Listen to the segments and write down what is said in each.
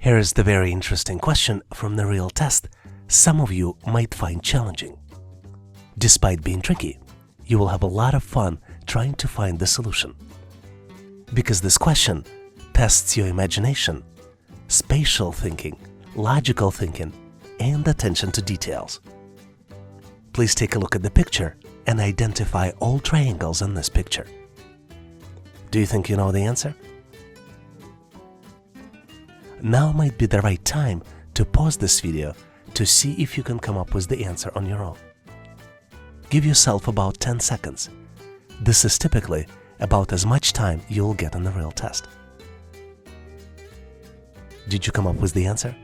Here is the very interesting question from the real test some of you might find challenging. Despite being tricky, you will have a lot of fun trying to find the solution. Because this question tests your imagination, spatial thinking, logical thinking, and attention to details. Please take a look at the picture and identify all triangles in this picture. Do you think you know the answer? Now might be the right time to pause this video to see if you can come up with the answer on your own. Give yourself about 10 seconds. This is typically about as much time you'll get on the real test. Did you come up with the answer?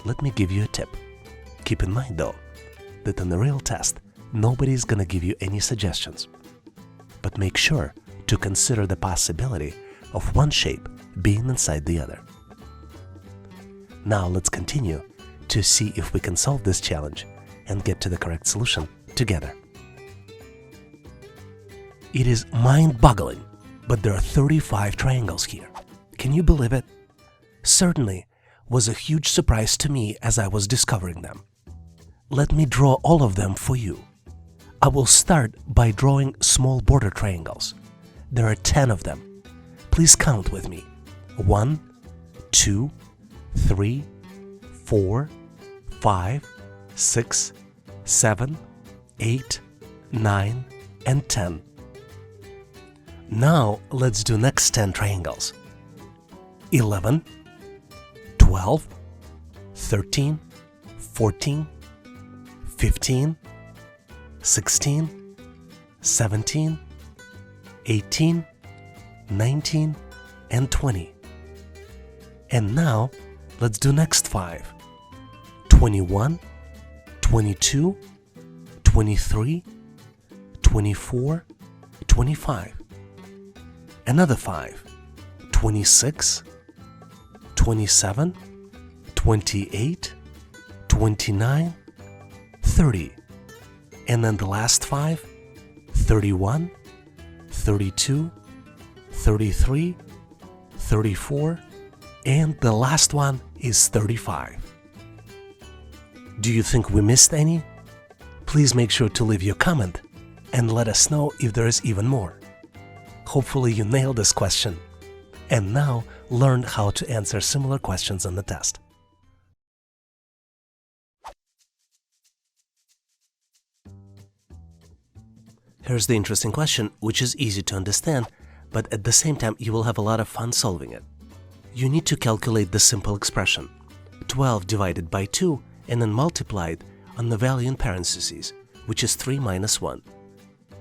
Let me give you a tip. Keep in mind though, that on the real test, nobody's gonna give you any suggestions. But make sure to consider the possibility of one shape being inside the other. Now let's continue to see if we can solve this challenge and get to the correct solution together. It is mind-boggling, but there are 35 triangles here. Can you believe it? Certainly was a huge surprise to me as I was discovering them. Let me draw all of them for you. I will start by drawing small border triangles. There are 10 of them. Please count with me. 1, 2, 3, 4, 5, 6, 7, 8, 9, and 10. Now let's do next 10 triangles. 11, 12, 13, 14, 15, 16, 17, 18, 19, and 20. And now let's do next 5. 21, 22, 23, 24, 25. Another 5. 26, 27, 28, 29, 30. And then the last 5, 31, 32, 33, 34, and the last one is 35. Do you think we missed any? Please make sure to leave your comment and let us know if there is even more. Hopefully you nailed this question and now learn how to answer similar questions on the test. Here's the interesting question, which is easy to understand, but at the same time you will have a lot of fun solving it. You need to calculate the simple expression 12 divided by 2 and then multiplied on the value in parentheses, which is 3 minus 1.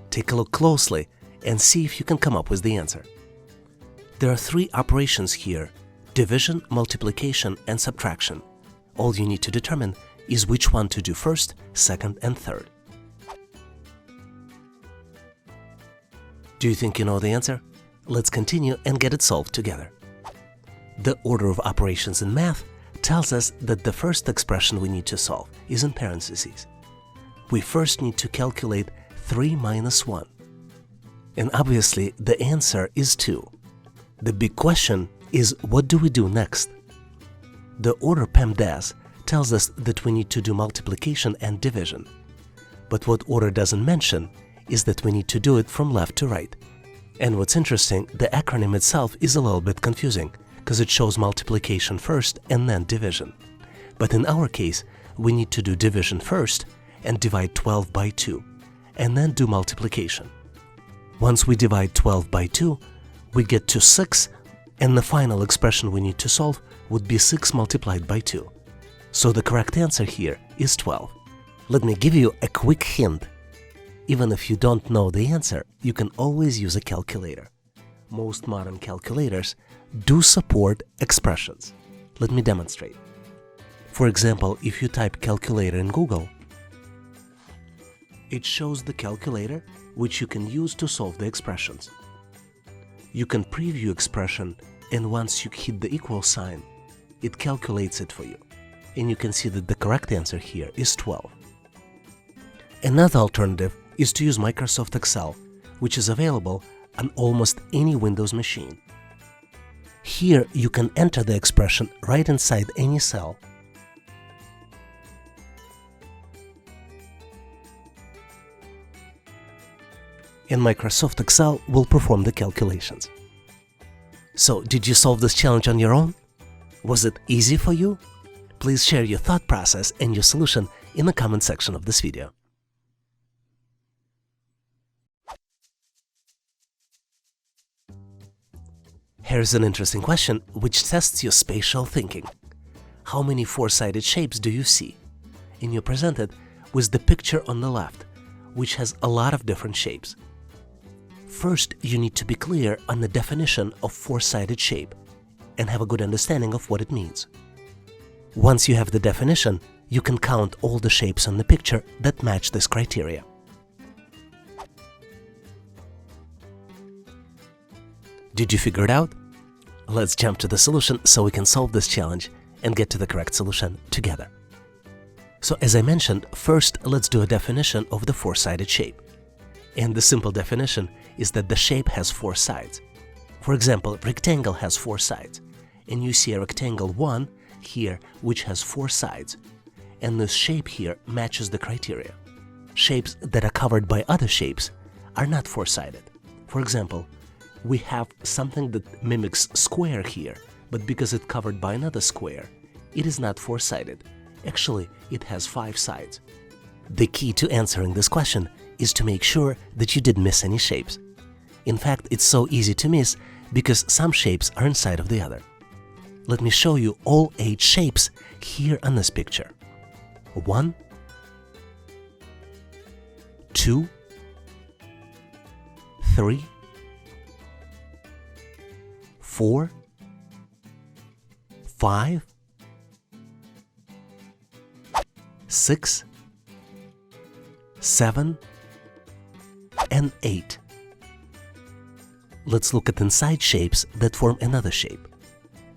Take a look closely and see if you can come up with the answer. There are 3 operations here: division, multiplication, and subtraction. All you need to determine is which one to do first, second, and third. Do you think you know the answer? Let's continue and get it solved together. The order of operations in math tells us that the first expression we need to solve is in parentheses. We first need to calculate 3 minus 1. And obviously the answer is 2. The big question is, what do we do next? The order PEMDAS tells us that we need to do multiplication and division. But what order doesn't mention is that we need to do it from left to right. And what's interesting, the acronym itself is a little bit confusing because it shows multiplication first and then division. But in our case, we need to do division first and divide 12 by 2, and then do multiplication. Once we divide 12 by 2, we get to 6, and the final expression we need to solve would be 6 multiplied by 2. So the correct answer here is 12. Let me give you a quick hint. Even if you don't know the answer, you can always use a calculator. Most modern calculators do support expressions. Let me demonstrate. For example, if you type calculator in Google, it shows the calculator which you can use to solve the expressions. You can preview expression, and once you hit the equal sign, it calculates it for you. And you can see that the correct answer here is 12. Another alternative is to use Microsoft Excel, which is available on almost any Windows machine. Here you can enter the expression right inside any cell. And Microsoft Excel will perform the calculations. So, did you solve this challenge on your own? Was it easy for you? Please share your thought process and your solution in the comment section of this video. Here's an interesting question which tests your spatial thinking. How many four-sided shapes do you see? And you're presented with the picture on the left, which has a lot of different shapes. First, you need to be clear on the definition of four-sided shape and have a good understanding of what it means. Once you have the definition, you can count all the shapes on the picture that match this criteria. Did you figure it out? Let's jump to the solution so we can solve this challenge and get to the correct solution together. So as I mentioned, first let's do a definition of the four-sided shape. And the simple definition is that the shape has four sides. For example, rectangle has four sides, and you see a rectangle 1 here which has four sides, and this shape here matches the criteria. Shapes that are covered by other shapes are not four-sided. For example, we have something that mimics square here, but because it's covered by another square, it is not four-sided. Actually, it has five sides. The key to answering this question is to make sure that you didn't miss any shapes. In fact, it's so easy to miss because some shapes are inside of the other. Let me show you all 8 shapes here on this picture. 1, 2, 3, 4, 5, 6, 7, and 8. Let's look at inside shapes that form another shape.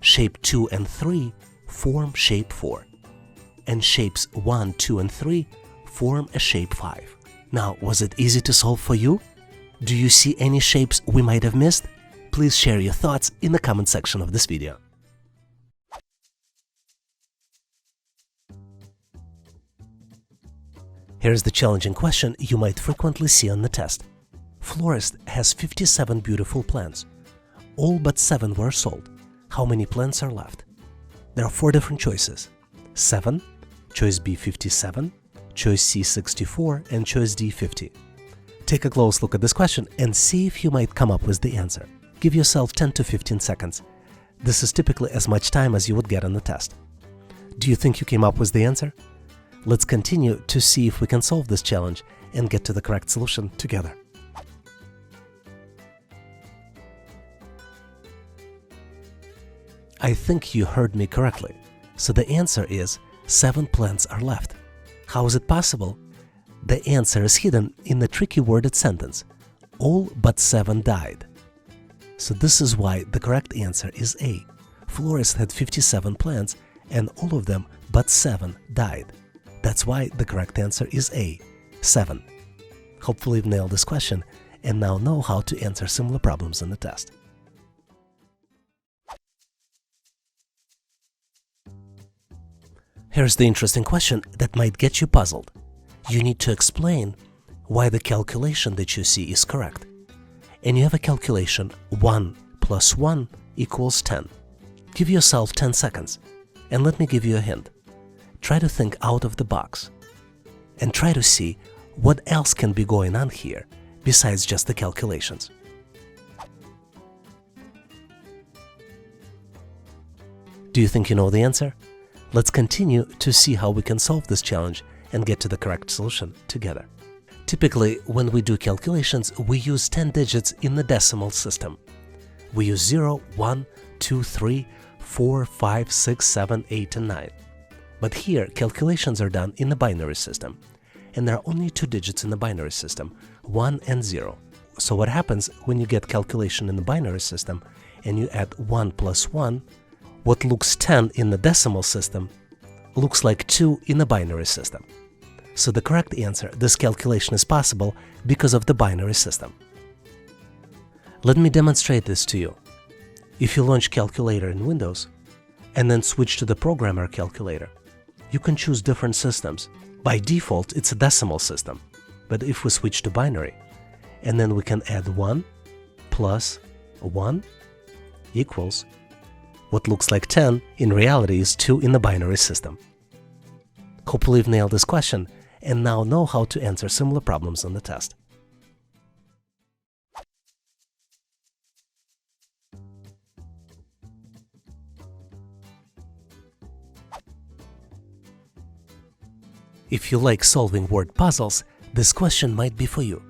Shape 2 and 3 form shape 4, and shapes 1, 2, and 3 form a shape 5. Now, was it easy to solve for you? Do you see any shapes we might have missed? Please share your thoughts in the comment section of this video. Here's the challenging question you might frequently see on the test. Florist has 57 beautiful plants. All but 7 were sold. How many plants are left? There are 4 different choices. 7, choice B 57, choice C 64, and choice D 50. Take a close look at this question and see if you might come up with the answer. Give yourself 10 to 15 seconds. This is typically as much time as you would get on the test. Do you think you came up with the answer? Let's continue to see if we can solve this challenge and get to the correct solution together. I think you heard me correctly. So the answer is 7 plants are left. How is it possible? The answer is hidden in the tricky worded sentence. All but 7 died. So this is why the correct answer is A. Florist had 57 plants and all of them but 7 died. That's why the correct answer is A, 7. Hopefully you've nailed this question and now know how to answer similar problems in the test. Here's the interesting question that might get you puzzled. You need to explain why the calculation that you see is correct. And you have a calculation 1 plus 1 equals 10. Give yourself 10 seconds and let me give you a hint. Try to think out of the box and try to see what else can be going on here besides just the calculations. Do you think you know the answer? Let's continue to see how we can solve this challenge and get to the correct solution together. Typically, when we do calculations, we use 10 digits in the decimal system. We use 0, 1, 2, 3, 4, 5, 6, 7, 8, and 9. But here, calculations are done in the binary system, and there are only 2 digits in the binary system, 1 and 0. So what happens when you get calculation in the binary system and you add 1 plus 1, what looks 10 in the decimal system looks like 2 in the binary system. So the correct answer, this calculation is possible because of the binary system. Let me demonstrate this to you. If you launch Calculator in Windows and then switch to the Programmer Calculator, you can choose different systems. By default, it's a decimal system. But if we switch to binary, and then we can add 1 plus 1 equals what looks like 10, in reality is 2 in the binary system. Hopefully you've nailed this question and now know how to answer similar problems on the test. If you like solving word puzzles, this question might be for you.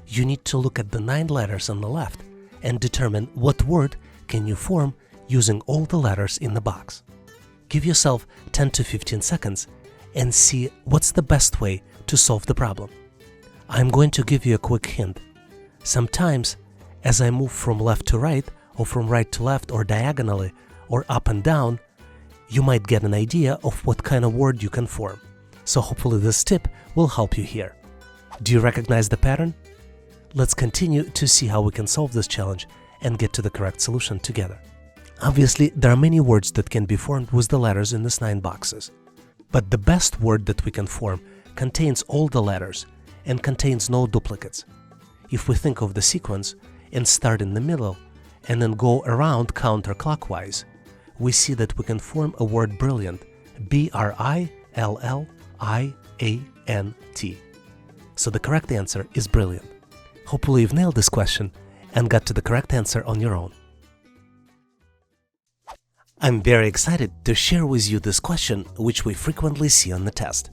You need to look at the 9 letters on the left and determine what word can you form using all the letters in the box. Give yourself 10 to 15 seconds and see what's the best way to solve the problem. I'm going to give you a quick hint. Sometimes, as I move from left to right, or from right to left, or diagonally, or up and down, you might get an idea of what kind of word you can form. So hopefully this tip will help you here. Do you recognize the pattern? Let's continue to see how we can solve this challenge and get to the correct solution together. Obviously, there are many words that can be formed with the letters in these 9 boxes. But the best word that we can form contains all the letters and contains no duplicates. If we think of the sequence and start in the middle and then go around counterclockwise, we see that we can form a word brilliant, B-R-I-L-L-I-A-N-T. So the correct answer is brilliant. Hopefully you've nailed this question and got to the correct answer on your own. I'm very excited to share with you this question, which we frequently see on the test.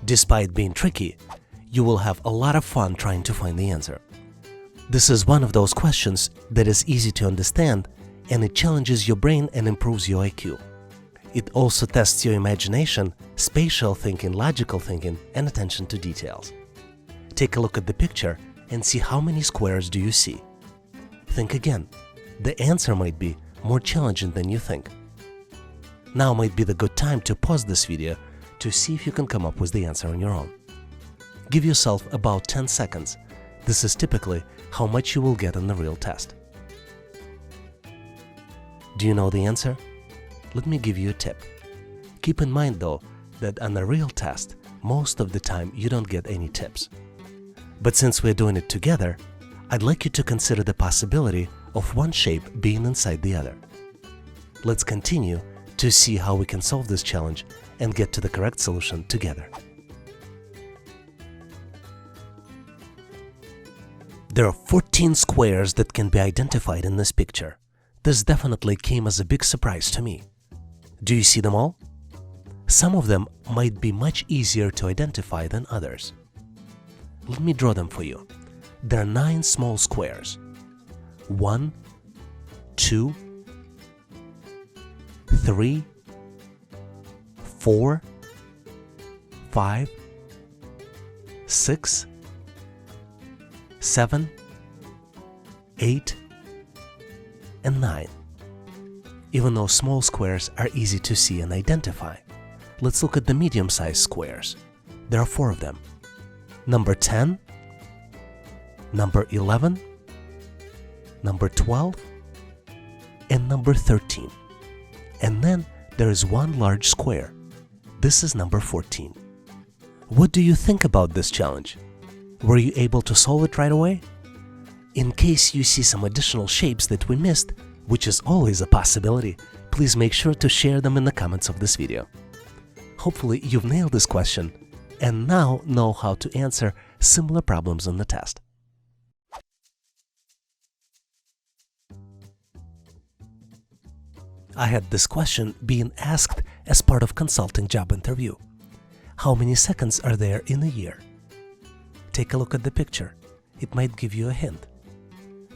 Despite being tricky, you will have a lot of fun trying to find the answer. This is one of those questions that is easy to understand, and it challenges your brain and improves your IQ. It also tests your imagination, spatial thinking, logical thinking, and attention to details. Take a look at the picture and see how many squares do you see. Think again. The answer might be more challenging than you think. Now might be the good time to pause this video to see if you can come up with the answer on your own. Give yourself about 10 seconds. This is typically how much you will get on the real test. Do you know the answer? Let me give you a tip. Keep in mind though that on a real test, most of the time you don't get any tips. But since we're doing it together, I'd like you to consider the possibility of one shape being inside the other. Let's continue to see how we can solve this challenge and get to the correct solution together. There are 14 squares that can be identified in this picture. This definitely came as a big surprise to me. Do you see them all? Some of them might be much easier to identify than others. Let me draw them for you. There are 9 small squares. 1, 2, 3, 4, 5, 6, 7, 8, and 9. Even though small squares are easy to see and identify, let's look at the medium-sized squares. There are 4 of them. Number 10, number 11, number 12, and number 13. And then there is one large square. This is number 14. What do you think about this challenge? Were you able to solve it right away? In case you see some additional shapes that we missed, which is always a possibility, please make sure to share them in the comments of this video. Hopefully you've nailed this question and now know how to answer similar problems on the test. I had this question being asked as part of consulting job interview. How many seconds are there in a year? Take a look at the picture. It might give you a hint.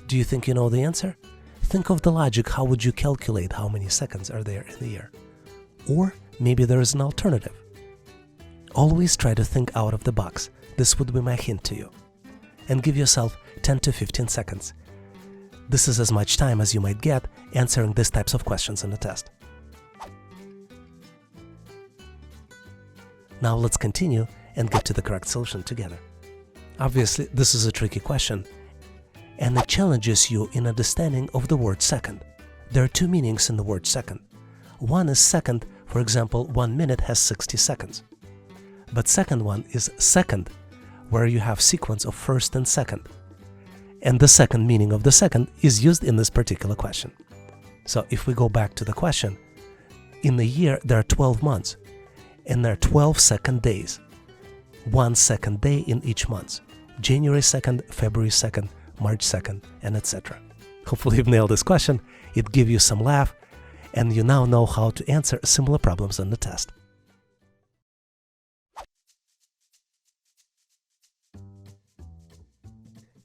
Do you think you know the answer? Think of the logic. How would you calculate how many seconds are there in a year? Or maybe there is an alternative. Always try to think out of the box. This would be my hint to you. And give yourself 10 to 15 seconds. This is as much time as you might get answering these types of questions in the test. Now let's continue and get to the correct solution together. Obviously, this is a tricky question, and it challenges you in understanding of the word second. There are two meanings in the word second. One is second, for example, 1 minute has 60 seconds. But second one is second, where you have sequence of first and second. And the second meaning of the second is used in this particular question. So if we go back to the question, in the year there are 12 months, and there are 12 second days. 1 second day in each month. January 2nd, February 2nd, March 2nd, and etc. Hopefully you've nailed this question, it gives you some laugh, and you now know how to answer similar problems on the test.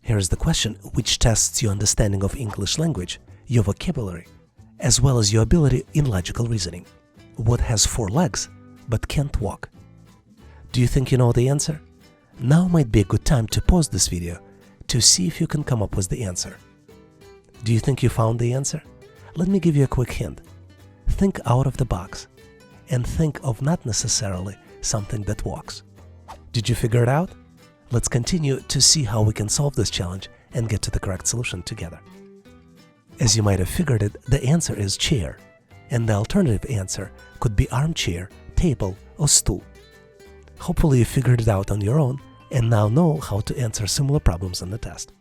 Here is the question which tests your understanding of English language, your vocabulary, as well as your ability in logical reasoning. What has 4 legs but can't walk? Do you think you know the answer? Now might be a good time to pause this video to see if you can come up with the answer. Do you think you found the answer? Let me give you a quick hint. Think out of the box and think of not necessarily something that walks. Did you figure it out? Let's continue to see how we can solve this challenge and get to the correct solution together. As you might have figured it, the answer is chair, and the alternative answer could be armchair, table, or stool. Hopefully you figured it out on your own and now know how to answer similar problems on the test.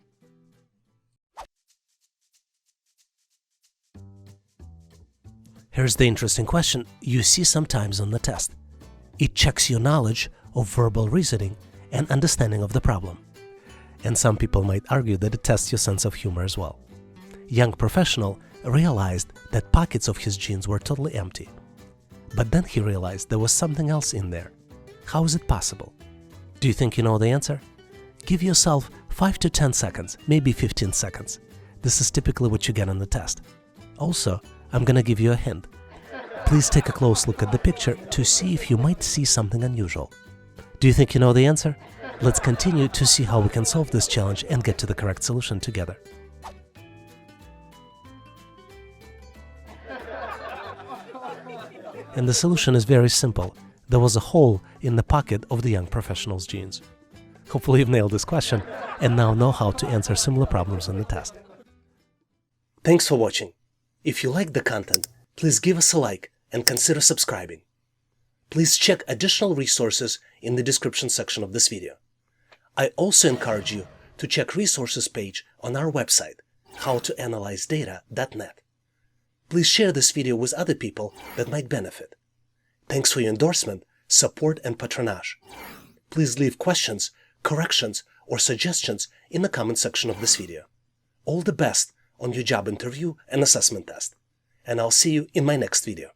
Here's the interesting question you see sometimes on the test. It checks your knowledge of verbal reasoning and understanding of the problem. And some people might argue that it tests your sense of humor as well. Young professional realized that pockets of his jeans were totally empty. But then he realized there was something else in there. How is it possible? Do you think you know the answer? Give yourself 5 to 10 seconds, maybe 15 seconds. This is typically what you get on the test. Also, I'm gonna give you a hint. Please take a close look at the picture to see if you might see something unusual. Do you think you know the answer? Let's continue to see how we can solve this challenge and get to the correct solution together. And the solution is very simple. There was a hole in the pocket of the young professional's jeans. Hopefully you've nailed this question and now know how to answer similar problems on the test. Thanks for watching. If you liked the content, please give us a like and consider subscribing. Please check additional resources in the description section of this video. I also encourage you to check resources page on our website, howtoanalyzedata.net. Please share this video with other people that might benefit. Thanks for your endorsement, support, and patronage. Please leave questions, corrections, or suggestions in the comment section of this video. All the best on your job interview and assessment test. And I'll see you in my next video.